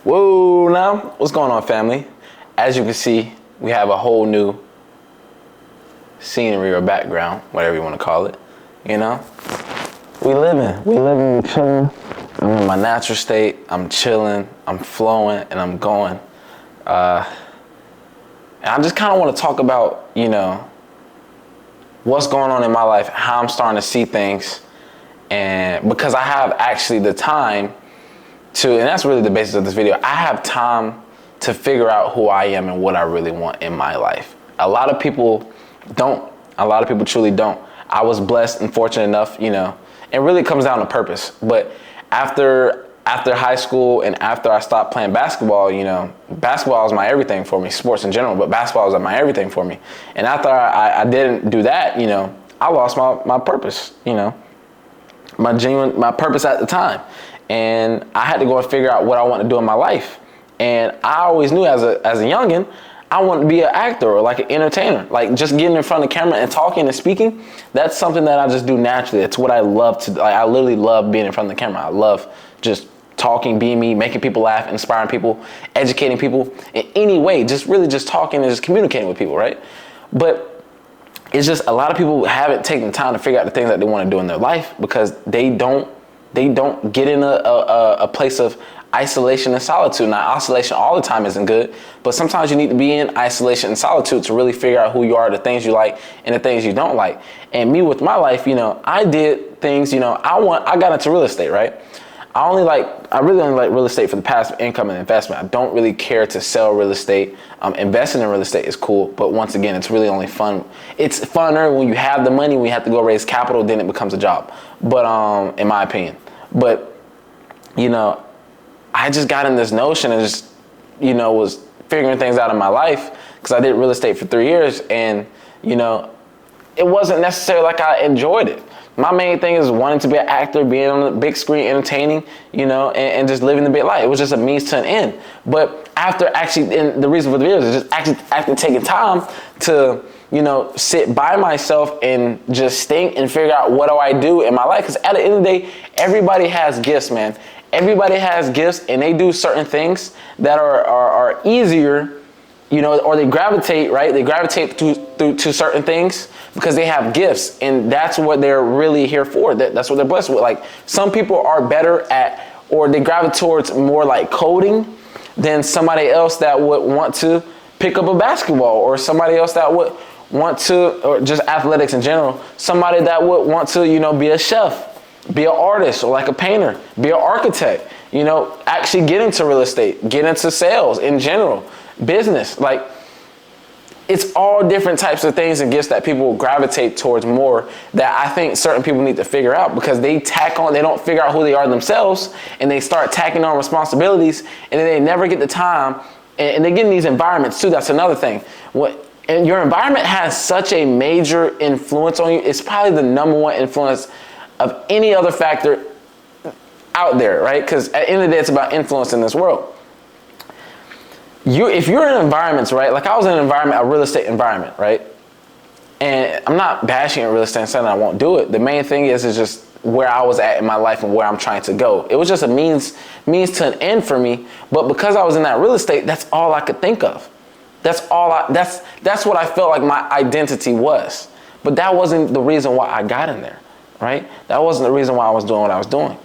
Whoa, now, what's going on, family? As you can see, we have a whole new scenery or background, whatever you want to call it, you know? We living, we chilling. I'm in my natural state, I'm chilling, I'm flowing, and I'm going. And I just kind of want to talk about, what's going on in my life, how I'm starting to see things, and because I have actually the time and that's really the basis of this video, I have time to figure out who I am and what I really want in my life. A lot of people don't. A lot of people truly don't. I was blessed and fortunate enough, it really comes down to purpose. But after high school and after I stopped playing basketball, basketball was my everything for me, sports in general, but basketball was my everything for me. And after I didn't do that, I lost my purpose, my purpose at the time. And I had to go and figure out what I want to do in my life. And I always knew as a youngin', I wanted to be an actor or like an entertainer. Like just getting in front of the camera and talking and speaking, that's something that I just do naturally. It's what I love to do. I literally love being in front of the camera. I love just talking, being me, making people laugh, inspiring people, educating people in any way, just really just talking and just communicating with people, right? But it's just a lot of people haven't taken the time to figure out the things that they want to do in their life because they don't get in a place of isolation and solitude. Now, isolation all the time isn't good, but sometimes you need to be in isolation and solitude to really figure out who you are, the things you like and the things you don't like. And me with my life, I did things, I got into real estate, right? I really only like real estate for the passive income and investment. I don't really care to sell real estate. Investing in real estate is cool, but once again, it's really only fun. It's funner when you have the money, when you have to go raise capital, then it becomes a job. But in my opinion, but I just got in this notion and just, was figuring things out in my life because I did real estate for 3 years and, it wasn't necessarily like I enjoyed it. My main thing is wanting to be an actor, being on the big screen, entertaining, and just living the big life. It was just a means to an end. But after actually, and the reason for the video is just actually after taking time to, sit by myself and just think and figure out what do I do in my life. Because at the end of the day, everybody has gifts, man. Everybody has gifts and they do certain things that are easier, or they gravitate, right? They gravitate to certain things because they have gifts and that's what they're really here for. That's what they're blessed with. Like some people are better at, or they gravitate towards more like coding than somebody else that would want to pick up a basketball, or somebody else that would want to, or just athletics in general, somebody that would want to, be a chef, be an artist, or like a painter, be an architect, actually get into real estate, get into sales in general, business. Like it's all different types of things and gifts that people gravitate towards more that I think certain people need to figure out because they don't figure out who they are themselves and they start tacking on responsibilities and then they never get the time and they get in these environments too. That's another thing. And your environment has such a major influence on you. It's probably the number one influence of any other factor out there, right? Because at the end of the day, it's about influence in this world. If you're in environments, right? Like I was in a real estate environment, right? And I'm not bashing real estate and saying I won't do it. The main thing is just where I was at in my life and where I'm trying to go. It was just a means to an end for me. But because I was in that real estate, that's all I could think of. That's what I felt like my identity was. But that wasn't the reason why I got in there, right? That wasn't the reason why I was doing what I was doing,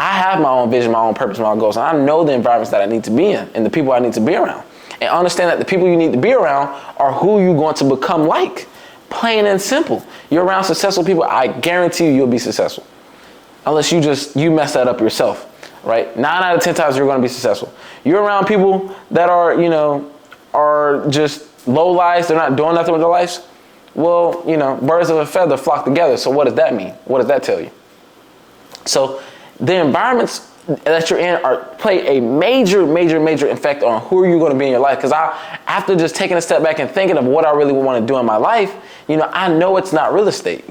I have my own vision, my own purpose, my own goals, and I know the environments that I need to be in and the people I need to be around. And understand that the people you need to be around are who you're going to become like. Plain and simple. You're around successful people, I guarantee you'll be successful. Unless you mess that up yourself, right? 9 out of 10 times you're going to be successful. You're around people that are just low lives, they're not doing nothing with their lives. Well, birds of a feather flock together. So what does that mean? What does that tell you? So the environments that you're in play a major effect on who you're going to be in your life. Because after just taking a step back and thinking of what I really want to do in my life, I know it's not real estate.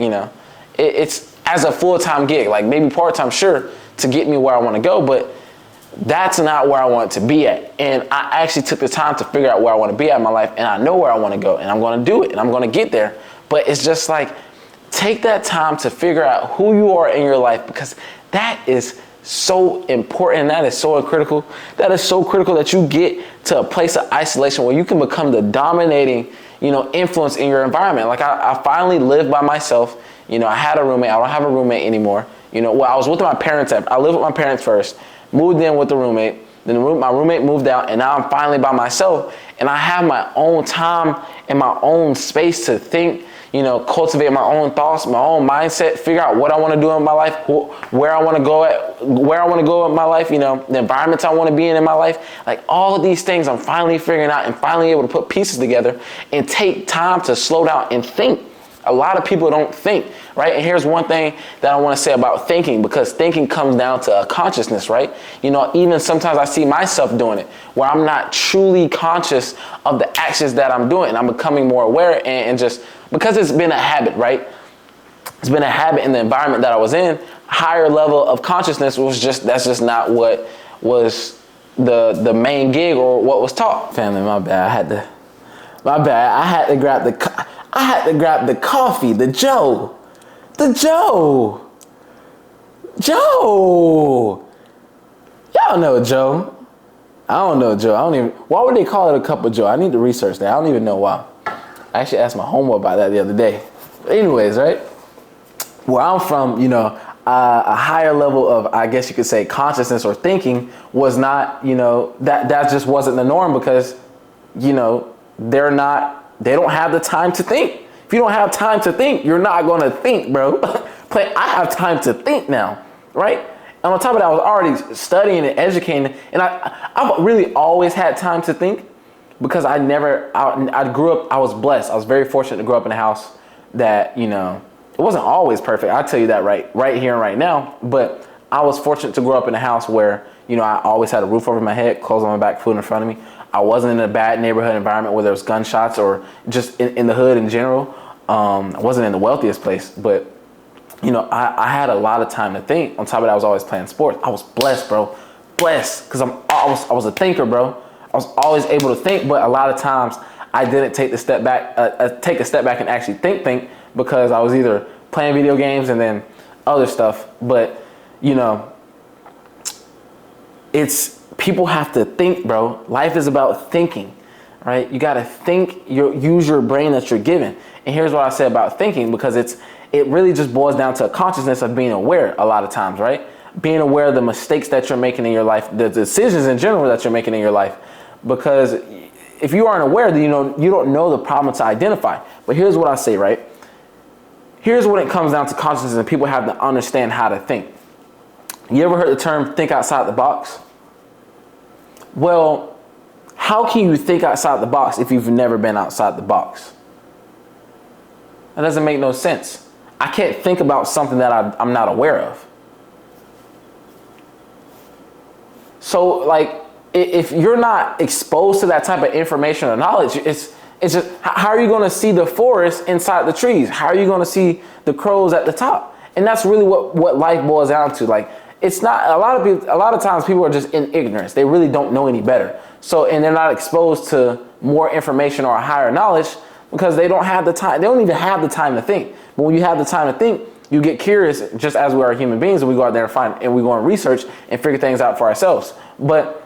It's as a full-time gig, like maybe part-time, sure, to get me where I want to go, but that's not where I want to be at. And I actually took the time to figure out where I want to be at in my life, and I know where I want to go, and I'm going to do it, and I'm going to get there. But it's just like, take that time to figure out who you are in your life, because that is so important, and that is so critical. That is so critical that you get to a place of isolation where you can become the dominating, influence in your environment. Like I finally lived by myself. I had a roommate. I don't have a roommate anymore. Well, I was with my parents. I lived with my parents first, moved in with the roommate. Then my roommate moved out, and now I'm finally by myself, and I have my own time and my own space to think, cultivate my own thoughts, my own mindset, figure out what I want to do in my life, where I want to go in my life, the environments I want to be in my life. Like all of these things I'm finally figuring out and finally able to put pieces together and take time to slow down and think. A lot of people don't think, right? And here's one thing that I want to say about thinking, because thinking comes down to a consciousness, right? Even sometimes I see myself doing it where I'm not truly conscious of the actions that I'm doing, and I'm becoming more aware and just because it's been a habit, right? It's been a habit in the environment that I was in. Higher level of consciousness that's just not what was the main gig or what was taught. Family, my bad. I had to grab the coffee, the Joe. Y'all know Joe. I don't know Joe. Why would they call it a cup of Joe? I need to research that. I don't even know why. I actually asked my homeboy about that the other day. But anyways, right? Where I'm from, a higher level of, I guess you could say, consciousness or thinking was not, that just wasn't the norm because, they don't have the time to think. If you don't have time to think, you're not going to think, bro. I have time to think now, right? And on top of that, I was already studying and educating, and I've really always had time to think because I grew up, I was blessed. I was very fortunate to grow up in a house that, it wasn't always perfect. I'll tell you that right here and right now, but I was fortunate to grow up in a house where, I always had a roof over my head, clothes on my back, food in front of me. I wasn't in a bad neighborhood environment where there was gunshots or just in the hood in general. I wasn't in the wealthiest place, but I had a lot of time to think. On top of that, I was always playing sports. I was blessed, bro. Blessed, because I was a thinker, bro. I was always able to think, but a lot of times I didn't take a step back and actually think because I was either playing video games and then other stuff. But people have to think, bro. Life is about thinking, right? You got to think, use your brain that you're given. And here's what I say about thinking, because it really just boils down to a consciousness of being aware a lot of times, right? Being aware of the mistakes that you're making in your life, the decisions in general that you're making in your life. Because if you aren't aware, then you don't know the problem to identify. But here's what I say, right? Here's when it comes down to consciousness and people have to understand how to think. You ever heard the term think outside the box? Well, how can you think outside the box if you've never been outside the box? That doesn't make no sense. I can't think about something that I'm not aware of. So, like, if you're not exposed to that type of information or knowledge, it's just, how are you going to see the forest inside the trees? How are you going to see the crows at the top? And that's really what life boils down to. Like, it's not, a lot of times people are just in ignorance. They really don't know any better. So, and they're not exposed to more information or higher knowledge because they don't have the time. They don't even have the time to think. But when you have the time to think, you get curious, just as we are human beings, and we go out there and we go and research and figure things out for ourselves. But,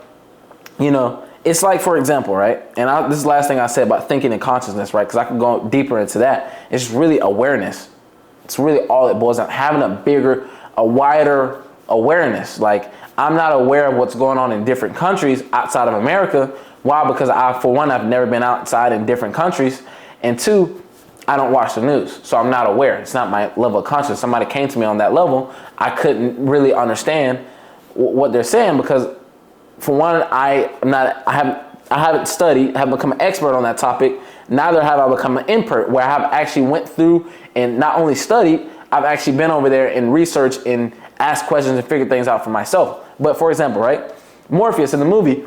it's like, for example, right? And this is the last thing I said about thinking and consciousness, right? Because I could go deeper into that. It's really awareness. It's really all it boils down to, having a wider awareness. Like, I'm not aware of what's going on in different countries outside of America. Why? Because for one, I've never been outside in different countries. And two, I don't watch the news. So I'm not aware. It's not my level of consciousness. Somebody came to me on that level. I couldn't really understand what they're saying because, for one, I haven't studied, I haven't become an expert on that topic. Neither have I become an impert where I have actually went through and not only studied, I've actually been over there and researched and asked questions and figured things out for myself. But for example, right, Morpheus in the movie,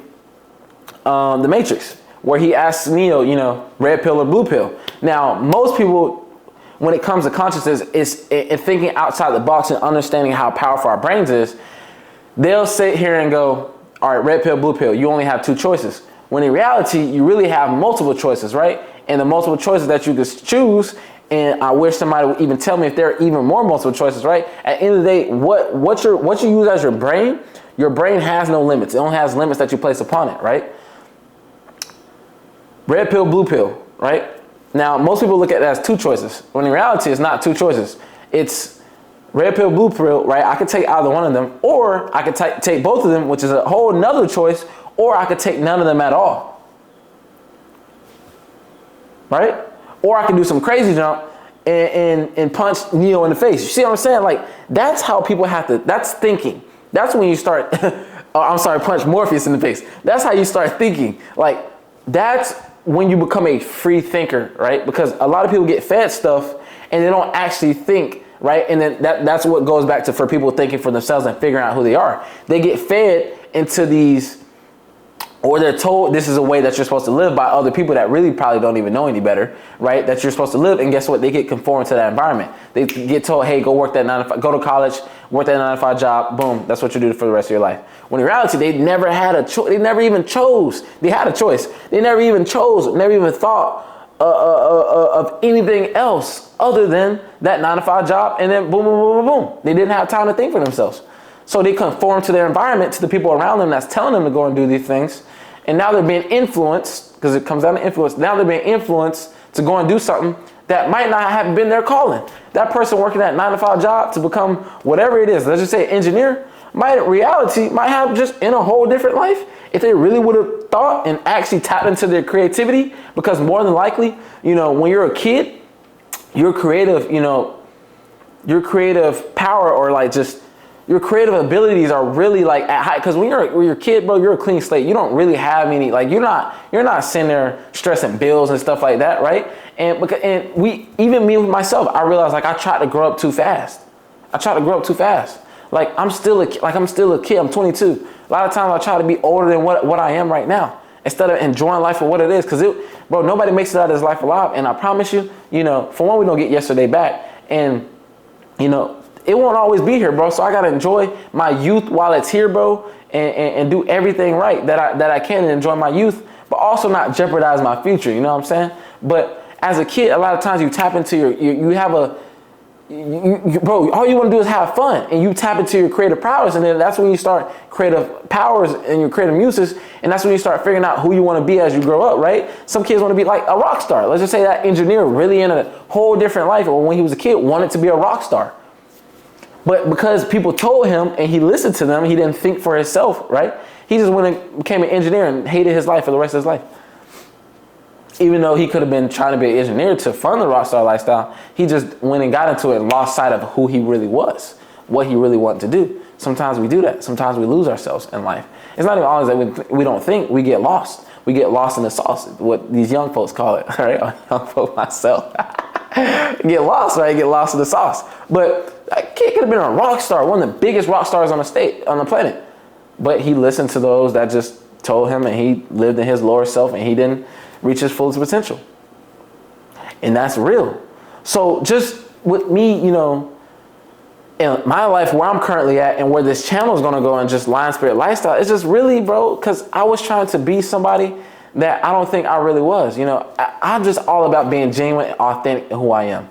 The Matrix, where he asks Neo, red pill or blue pill. Now, most people, when it comes to consciousness, is in thinking outside the box and understanding how powerful our brains is. They'll sit here and go, all right, red pill, blue pill, you only have two choices. When in reality, you really have multiple choices, right? And the multiple choices that you can choose And I wish somebody would even tell me if there are even more multiple choices, right? At the end of the day, what you use as your brain has no limits. It only has limits that you place upon it, right? Red pill, blue pill, right? Now, most people look at it as two choices, when in reality, it's not two choices. It's red pill, blue pill, right? I could take either one of them, or I could take both of them, which is a whole nother choice, or I could take none of them at all, right? Or I could do some crazy jump and punch Neo in the face. You see what I'm saying? Like, that's how people have to, that's thinking. That's when you start, punch Morpheus in the face. That's how you start thinking. Like, that's when you become a free thinker, right? Because a lot of people get fed stuff and they don't actually think, right? And then that's what goes back to for people thinking for themselves and figuring out who they are. They get fed into these, or they're told this is a way that you're supposed to live by other people that really probably don't even know any better, right? That you're supposed to live, and guess what? They get conformed to that environment. They get told, hey, go work that 9 to 5, go to college, work that 9 to 5 job, boom, that's what you do for the rest of your life. When in reality, they never had a choice. They never even chose. They had a choice. They never even chose, never even thought of anything else other than that 9 to 5 job, and then boom, boom, boom, boom, boom. They didn't have time to think for themselves. So they conform to their environment, to the people around them that's telling them to go and do these things. And now they're being influenced, because it comes down to influence. Now they're being influenced to go and do something that might not have been their calling. That person working that 9 to 5 job to become whatever it is, let's just say engineer, might have just in a whole different life if they really would have thought and actually tapped into their creativity. Because more than likely, when you're a kid, your creative power, or like just your creative abilities are really like at high. Because when you're a kid, bro, you're a clean slate. You don't really have any, like, you're not sitting there stressing bills and stuff like that, right? And even me with myself, I realized, like, I tried to grow up too fast. Like, I'm still a kid. I'm 22. A lot of times I try to be older than what I am right now, instead of enjoying life for what it is. Because bro, nobody makes it out of this life alive. And I promise you, for one, we don't get yesterday back, and it won't always be here, bro. So I gotta enjoy my youth while it's here, bro, and do everything right that I can and enjoy my youth, but also not jeopardize my future. You know what I'm saying? But as a kid, a lot of times you tap into bro, all you want to do is have fun, and you tap into your creative prowess, and then that's when you start creative powers and your creative muses, and that's when you start figuring out who you want to be as you grow up, right? Some kids want to be like a rock star. Let's just say that engineer really in a whole different life, or when he was a kid wanted to be a rock star. But because people told him and he listened to them, he didn't think for himself, right? He just went and became an engineer and hated his life for the rest of his life. Even though he could have been trying to be an engineer to fund the rock star lifestyle, he just went and got into it and lost sight of who he really was, what he really wanted to do. Sometimes we do that. Sometimes we lose ourselves in life. It's not even always that we don't think, we get lost. We get lost in the sauce, what these young folks call it, right? I'm young folk myself. Get lost, right? Get lost in the sauce. But that kid could have been a rock star, one of the biggest rock stars on the planet. But he listened to those that just told him, and he lived in his lower self, and he didn't reach his fullest potential. And that's real. So just with me, in my life, where I'm currently at and where this channel is going to go, and just Lion Spirit Lifestyle, it's just really, bro, because I was trying to be somebody that I don't think I really was. I'm just all about being genuine and authentic in who I am.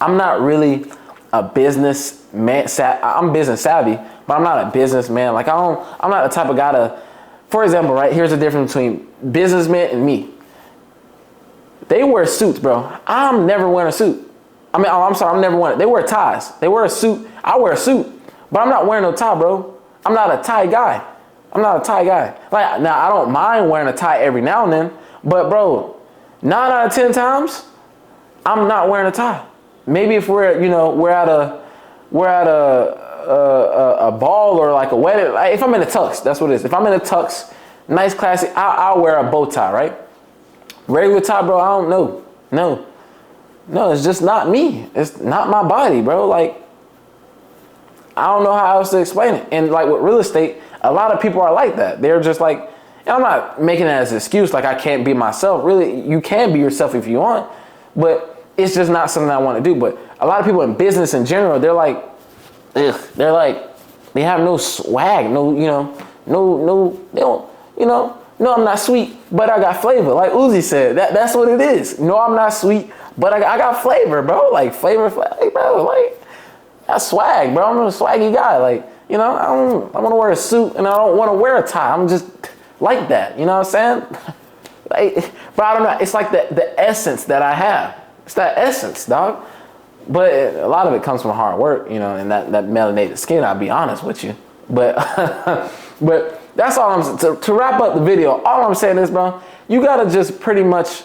I'm not really a business man. I'm business savvy, but I'm not a businessman. Like, I'm not the type of guy to, for example, right? Here's the difference between businessmen and me. They wear suits, bro. I'm never wearing a suit. I'm never wearing it. They wear ties. They wear a suit. I wear a suit, but I'm not wearing no tie, bro. I'm not a tie guy. Like, now, I don't mind wearing a tie every now and then, but bro, 9 out of 10 times, I'm not wearing a tie. Maybe if we're at a ball or like a wedding. Like, if I'm in a tux, that's what it is. If I'm in a tux, nice, classy, I'll wear a bow tie, right? Regular tie, bro, I don't know. No, it's just not me. It's not my body, bro. Like, I don't know how else to explain it. And like with real estate, a lot of people are like that. They're just like, and I'm not making it as an excuse, like I can't be myself. Really, you can be yourself if you want, but it's just not something I want to do. But a lot of people in business in general, they're like, ugh. They're like, they have no swag, they don't No, I'm not sweet, but I got flavor. Like Uzi said, that's what it is. No, I'm not sweet, but I got flavor, bro. Like flavor, like, bro. Like that's swag, bro. I'm a swaggy guy. Like, you know, I want to wear a suit and I don't want to wear a tie. I'm just like that. You know what I'm saying? Like, but I don't know. It's like the essence that I have. It's that essence, dog. But a lot of it comes from hard work, you know, and that melanated skin. I'll be honest with you. But but that's all I'm saying. To wrap up the video, all I'm saying is, bro, you gotta just pretty much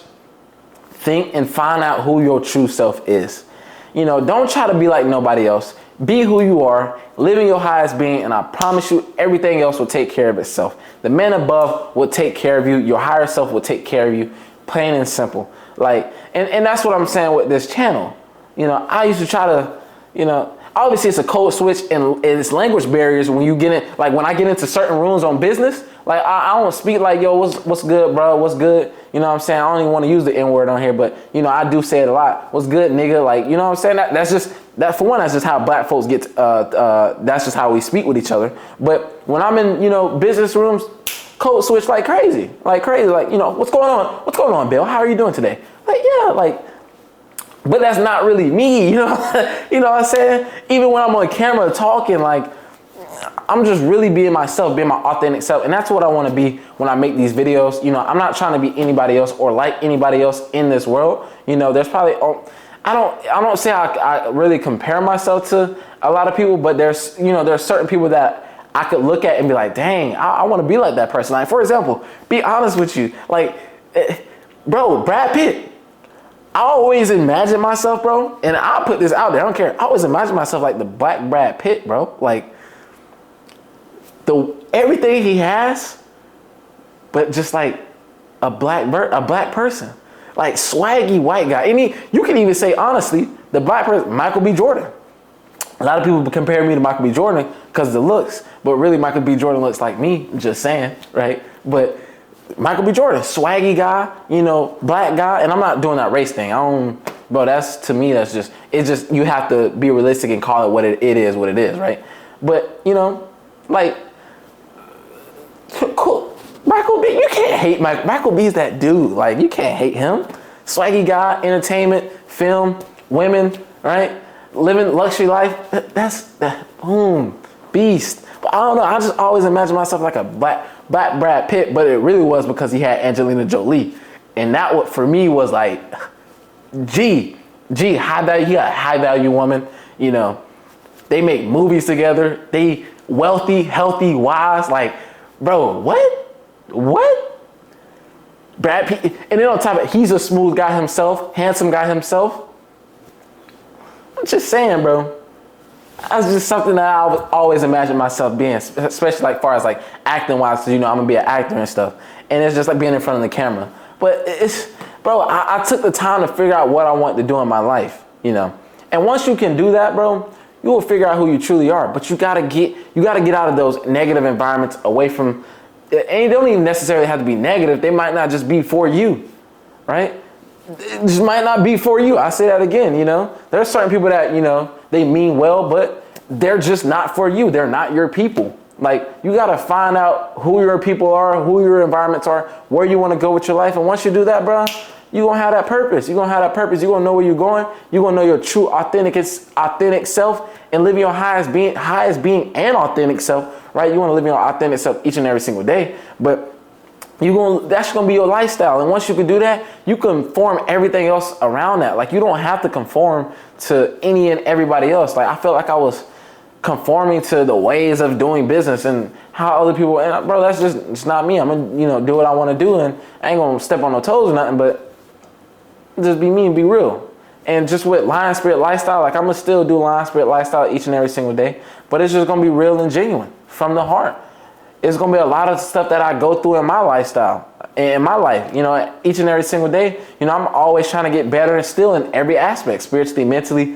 think and find out who your true self is. You know, don't try to be like nobody else. Be who you are, live in your highest being, and I promise you everything else will take care of itself. The man above will take care of you. Your higher self will take care of you. Plain and simple. Like, and that's what I'm saying with this channel. You know, I used to try to, you know, obviously it's a code switch and it's language barriers when you get in, like when I get into certain rooms on business, like I don't speak like, yo, what's good, bro? What's good? You know what I'm saying? I don't even want to use the N word on here, but you know, I do say it a lot. What's good, nigga? Like, you know what I'm saying? That's just, that for one, that's just how black folks get, that's just how we speak with each other. But when I'm in, you know, business rooms, code switch like crazy, like, you know, what's going on? What's going on, Bill? How are you doing today? Like, yeah, like, but that's not really me, you know, you know what I'm saying? Even when I'm on camera talking, like, I'm just really being myself, being my authentic self. And that's what I want to be when I make these videos. You know, I'm not trying to be anybody else or like anybody else in this world. You know, there's probably, I don't say I really compare myself to a lot of people, but there's, you know, there's certain people that I could look at and be like, dang, I want to be like that person. Like, for example, be honest with you. Like, bro, Brad Pitt. I always imagine myself, bro, and I'll put this out there, I don't care. I always imagine myself like the black Brad Pitt, bro. Like, everything he has, but just like a black person. Like swaggy white guy. You can even say, honestly, the black person, Michael B. Jordan. A lot of people compare me to Michael B. Jordan because of the looks, but really Michael B. Jordan looks like me, just saying, right? But Michael B. Jordan, swaggy guy, you know, black guy, and I'm not doing that race thing. Bro, that's, to me, that's just, it's just, you have to be realistic and call it what it is, right? But, you know, like, cool. Michael B, you can't hate Michael B's that dude. Like, you can't hate him. Swaggy guy, entertainment, film, women, right? Living luxury life. That's boom, beast. But I don't know. I just always imagine myself like a black Brad Pitt, but it really was because he had Angelina Jolie, and that what for me was like, gee, high value. He got a high value woman. You know, they make movies together. They wealthy, healthy, wise. Like, bro, what? Brad Pitt, and then on top of it, he's a smooth guy himself, handsome guy himself. I'm just saying, bro. That's just something that I always imagine myself being, especially like far as like acting wise, because you know I'm gonna be an actor and stuff, and it's just like being in front of the camera. But it's, bro, I took the time to figure out what I want to do in my life, you know. And once you can do that, bro, you will figure out who you truly are. But you gotta get out of those negative environments, away from, and they don't even necessarily have to be negative. They might not just be for you, right? It just might not be for you. I say that again, you know. There are certain people that, you know, they mean well, but they're just not for you. They're not your people. Like, you got to find out who your people are, who your environments are, where you want to go with your life. And once you do that, bro, you're going to have that purpose. You're going to have that purpose. You're going to know where you're going. You're going to know your true authentic self and live your highest being and authentic self, right? You want to live your authentic self each and every single day. But that's gonna be your lifestyle, and once you can do that, you can form everything else around that. Like, you don't have to conform to any and everybody else. Like, I felt like I was conforming to the ways of doing business and how other people. And bro, that's just, it's not me. I'm gonna, you know, do what I want to do, and I ain't gonna step on no toes or nothing. But just be me and be real. And just with Lion Spirit Lifestyle, like, I'm gonna still do Lion Spirit Lifestyle each and every single day, but it's just gonna be real and genuine from the heart. It's going to be a lot of stuff that I go through in my lifestyle, in my life, you know, each and every single day. You know, I'm always trying to get better and still in every aspect, spiritually, mentally,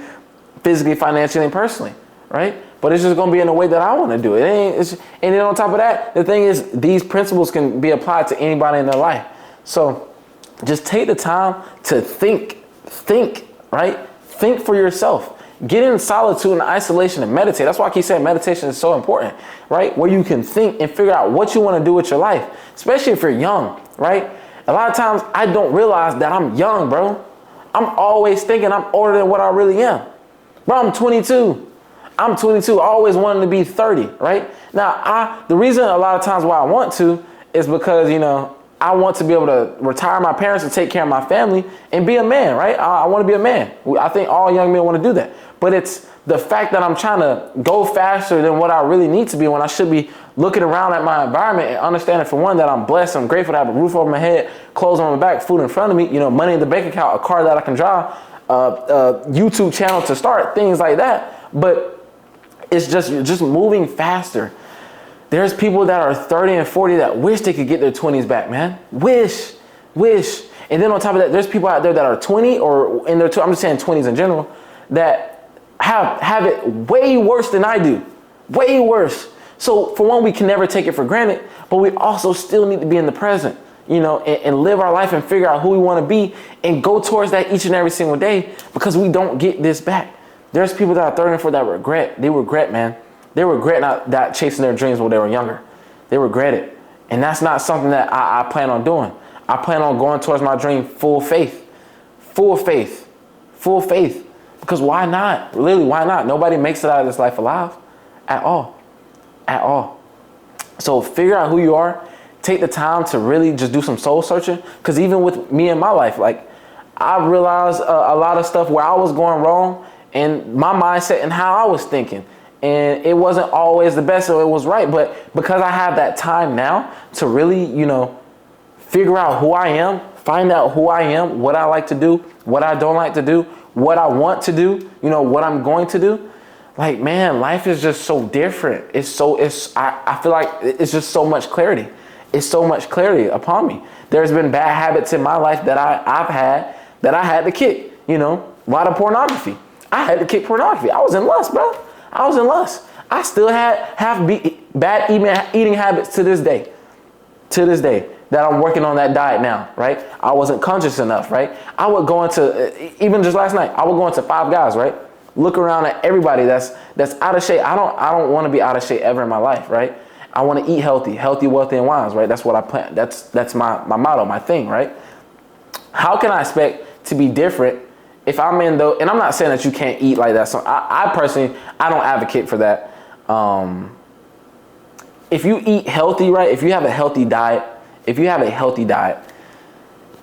physically, financially, and personally, right? But it's just going to be in a way that I want to do it. And then on top of that, the thing is, these principles can be applied to anybody in their life. So just take the time to think, right? Think for yourself. Get in solitude and isolation and meditate. That's why I keep saying meditation is so important, right? Where you can think and figure out what you want to do with your life, especially if you're young, right? A lot of times I don't realize that I'm young, bro. I'm always thinking I'm older than what I really am. Bro, I'm 22. I'm 22, always wanting to be 30, right? Now, the reason a lot of times why I want to is because, you know, I want to be able to retire my parents and take care of my family and be a man, right? I want to be a man. I think all young men want to do that. But it's the fact that I'm trying to go faster than what I really need to be when I should be looking around at my environment and understanding, for one, that I'm blessed. I'm grateful to have a roof over my head, clothes on my back, food in front of me, you know, money in the bank account, a car that I can drive, YouTube channel to start, things like that. But it's just moving faster. There's people that are 30 and 40 that wish they could get their 20s back, man. Wish. And then on top of that, there's people out there that are 20 or in their, I'm just saying 20s in general, that have it way worse than I do. Way worse. So for one, we can never take it for granted, but we also still need to be in the present, you know, and live our life and figure out who we want to be and go towards that each and every single day, because we don't get this back. There's people that are 30 and 40 that regret. They regret, man. They regret not chasing their dreams when they were younger. They regret it. And that's not something that I plan on doing. I plan on going towards my dream full faith. Full faith. Full faith. Because why not? Literally, why not? Nobody makes it out of this life alive. At all. At all. So figure out who you are. Take the time to really just do some soul searching. Because even with me in my life, like, I realized a lot of stuff where I was going wrong and my mindset and how I was thinking. And it wasn't always the best, so it was right. But because I have that time now to really, you know, figure out who I am, find out who I am, what I like to do, what I don't like to do, what I want to do, you know, what I'm going to do. Like, man, life is just so different. I feel like it's just so much clarity. It's so much clarity upon me. There's been bad habits in my life that I had to kick, you know, a lot of pornography. I had to kick pornography. I was in lust, bro. I was in lust. I still have bad eating habits to this day. To this day, that I'm working on that diet now, right? I wasn't conscious enough, right? I would go into, even just last night, I would go into Five Guys, right? Look around at everybody that's out of shape. I don't want to be out of shape ever in my life, right? I want to eat healthy, wealthy, and wise, right? That's what I plan. That's my motto, my thing, right? How can I expect to be different if I'm in and I'm not saying that you can't eat like that. So I personally, I don't advocate for that. If you eat healthy, right? If you have a healthy diet,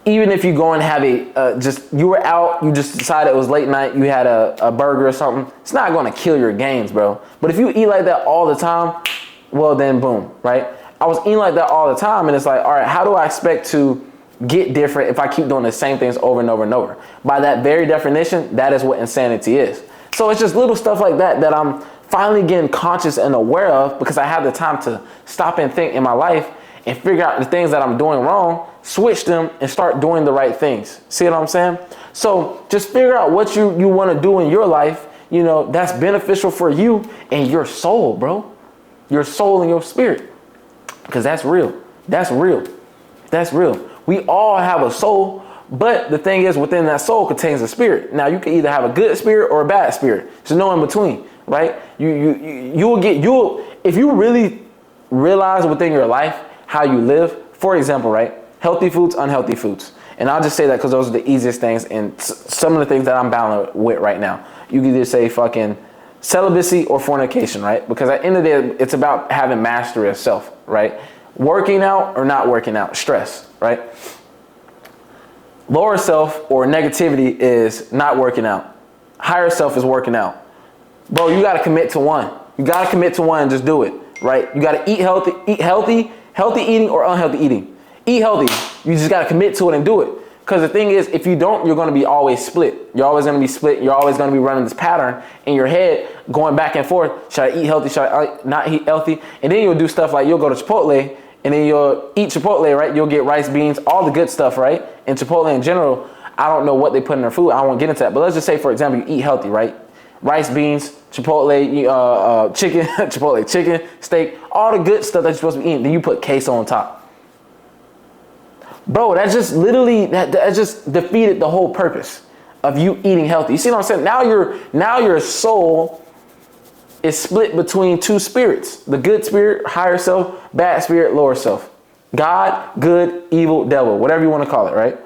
even if you go and have you were out, you just decided it was late night, you had a burger or something, it's not going to kill your gains, bro. But if you eat like that all the time, well then boom, right? I was eating like that all the time, and it's like, all right, how do I expect to get different if I keep doing the same things over and over and over? By that very definition, that is what insanity is. So it's just little stuff like that that I'm finally getting conscious and aware of, because I have the time to stop and think in my life and figure out the things that I'm doing wrong, switch them, and start doing the right things. See what I'm saying? So just figure out what you want to do in your life, you know, that's beneficial for you and your soul, bro. Your soul and your spirit. Because that's real. That's real. That's real. We all have a soul, but the thing is, within that soul contains a spirit. Now, you can either have a good spirit or a bad spirit. There's no in between, right? If you really realize within your life how you live, for example, right? Healthy foods, unhealthy foods. And I'll just say that because those are the easiest things and some of the things that I'm bound with right now. You can either say fucking celibacy or fornication, right? Because at the end of the day, it's about having mastery of self, right? Working out or not working out, stress, right? Lower self or negativity is not working out. Higher self is working out. Bro, you got to commit to one. You got to commit to one and just do it, right? You got to eat healthy eating or unhealthy eating. Eat healthy. You just got to commit to it and do it. Because the thing is, if you don't, you're going to be always split. You're always going to be split. You're always going to be running this pattern in your head, going back and forth. Should I eat healthy? Should I not eat healthy? And then you'll do stuff like you'll go to Chipotle and then you'll eat Chipotle, right? You'll get rice, beans, all the good stuff, right? And Chipotle in general, I don't know what they put in their food. I won't get into that. But let's just say, for example, you eat healthy, right? Rice, beans, Chipotle, chicken, Chipotle, chicken, steak, all the good stuff that you're supposed to be eating. Then you put queso on top. Bro, that just literally, that just defeated the whole purpose of you eating healthy. You see what I'm saying? Now your soul is split between two spirits: the good spirit, higher self; bad spirit, lower self. God, good, evil, devil, whatever you want to call it, right?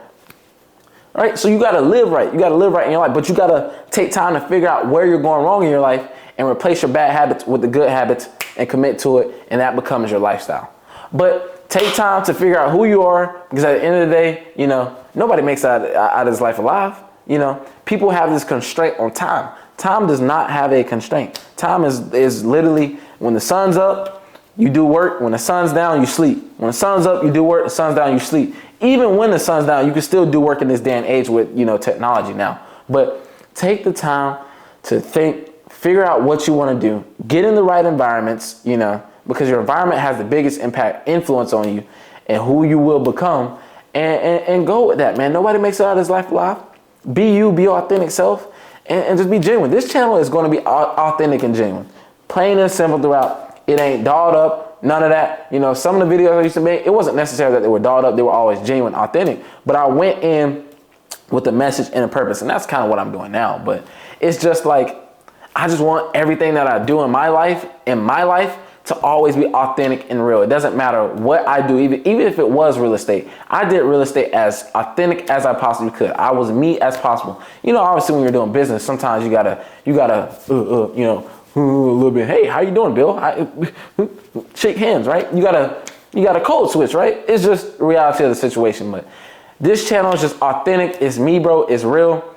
All right, so you got to live right. You got to live right in your life, but you got to take time to figure out where you're going wrong in your life and replace your bad habits with the good habits and commit to it, and that becomes your lifestyle. But take time to figure out who you are, because at the end of the day, you know, nobody makes it out of this life alive. You know, people have this constraint on time. Time does not have a constraint. Time is literally when the sun's up, you do work. When the sun's down, you sleep. When the sun's up, you do work. The sun's down, you sleep. Even when the sun's down, you can still do work in this day and age with, you know, technology now. But take the time to think, figure out what you want to do, get in the right environments, you know, because your environment has the biggest influence on you and who you will become, and go with that, man. Nobody makes it out of this life alive. Be you, be your authentic self, and just be genuine. This channel is going to be authentic and genuine. Plain and simple throughout. It ain't dolled up, none of that. You know, some of the videos I used to make, it wasn't necessarily that they were dolled up. They were always genuine, authentic. But I went in with a message and a purpose, and that's kind of what I'm doing now. But it's just like, I just want everything that I do in my life, to always be authentic and real. It doesn't matter what I do, even if it was real estate. I did real estate as authentic as I possibly could. I was me as possible. You know, obviously when you're doing business, sometimes you gotta, you know, a little bit. Hey, how you doing, Bill? Shake hands, right? You gotta code switch, right? It's just the reality of the situation. But this channel is just authentic. It's me, bro. It's real.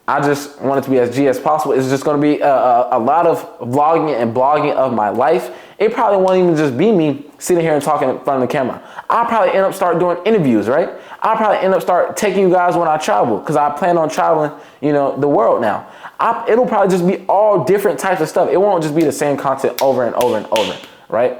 I just want it to be as G as possible. It's just going to be a lot of vlogging and blogging of my life. It probably won't even just be me sitting here and talking in front of the camera. I'll probably end up start doing interviews, right? I'll probably end up start taking you guys when I travel, because I plan on traveling, you know, the world now. It'll probably just be all different types of stuff. It won't just be the same content over and over and over, right?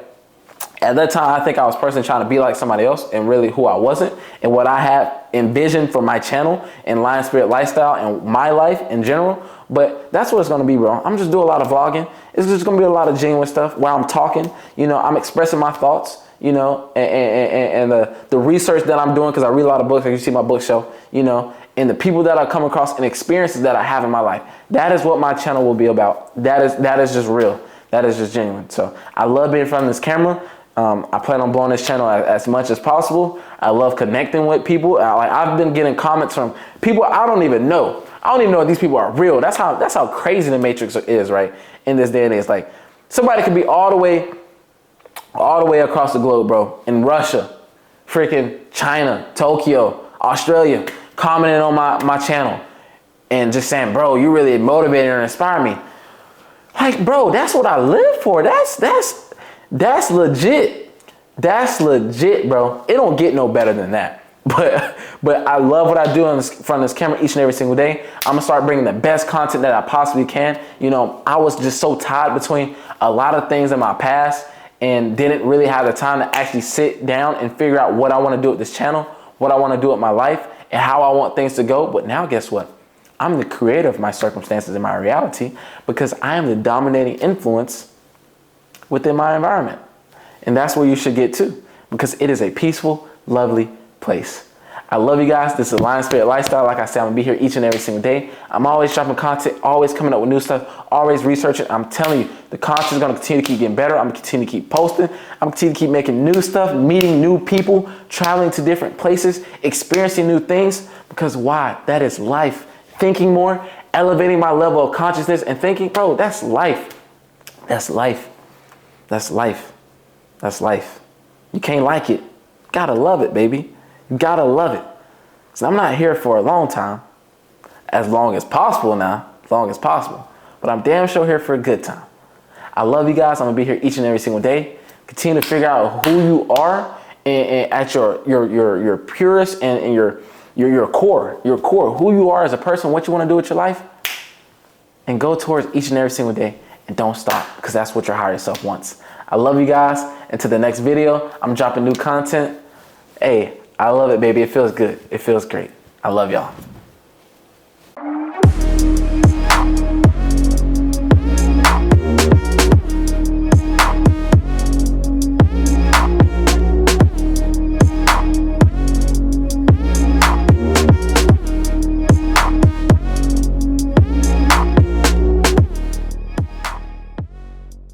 At that time, I think I was personally trying to be like somebody else, and really who I wasn't, and what I had envisioned for my channel and Lion Spirit Lifestyle and my life in general. But that's what it's gonna be, bro. I'm just doing a lot of vlogging. It's just gonna be a lot of genuine stuff where I'm talking, you know, I'm expressing my thoughts, you know, and the research that I'm doing, because I read a lot of books, like you see my bookshelf, you know, and the people that I come across and experiences that I have in my life. That is what my channel will be about. That is just real. That is just genuine. So I love being in front of this camera. I plan on blowing this channel as much as possible. I love connecting with people. I've been getting comments from people I don't even know. I don't even know if these people are real. That's how crazy the Matrix is, right? In this day and age, like somebody could be all the way across the globe, bro, in Russia, freaking China, Tokyo, Australia, commenting on my channel and just saying, bro, you really motivated and inspire me. Like, bro, that's what I live for. That's legit. That's legit, bro. It don't get no better than that. But I love what I do in front of this camera each and every single day. I'm gonna start bringing the best content that I possibly can. You know, I was just so tied between a lot of things in my past and didn't really have the time to actually sit down and figure out what I want to do with this channel, what I want to do with my life, and how I want things to go. But now guess what? I'm the creator of my circumstances and my reality, because I am the dominating influence within my environment. And that's where you should get to, because it is a peaceful, lovely place. I love you guys. This is Lion Spirit Lifestyle. Like I said, I'm gonna be here each and every single day. I'm always dropping content, always coming up with new stuff, always researching. I'm telling you, the content is gonna continue to keep getting better. I'm gonna continue to keep posting. I'm gonna continue to keep making new stuff, meeting new people, traveling to different places, experiencing new things, because why? That is life. Thinking more, elevating my level of consciousness and thinking, bro, that's life. That's life. That's life. That's life. You can't like it. Gotta love it, baby. You gotta love it. So I'm not here for a long time. As long as possible now. As long as possible. But I'm damn sure here for a good time. I love you guys. I'm gonna be here each and every single day. Continue to figure out who you are and at your purest and your core. Your core. Who you are as a person, what you want to do with your life. And go towards each and every single day. And don't stop, because that's what your higher self wants. I love you guys. Until the next video, I'm dropping new content. Hey, I love it, baby. It feels good. It feels great. I love y'all.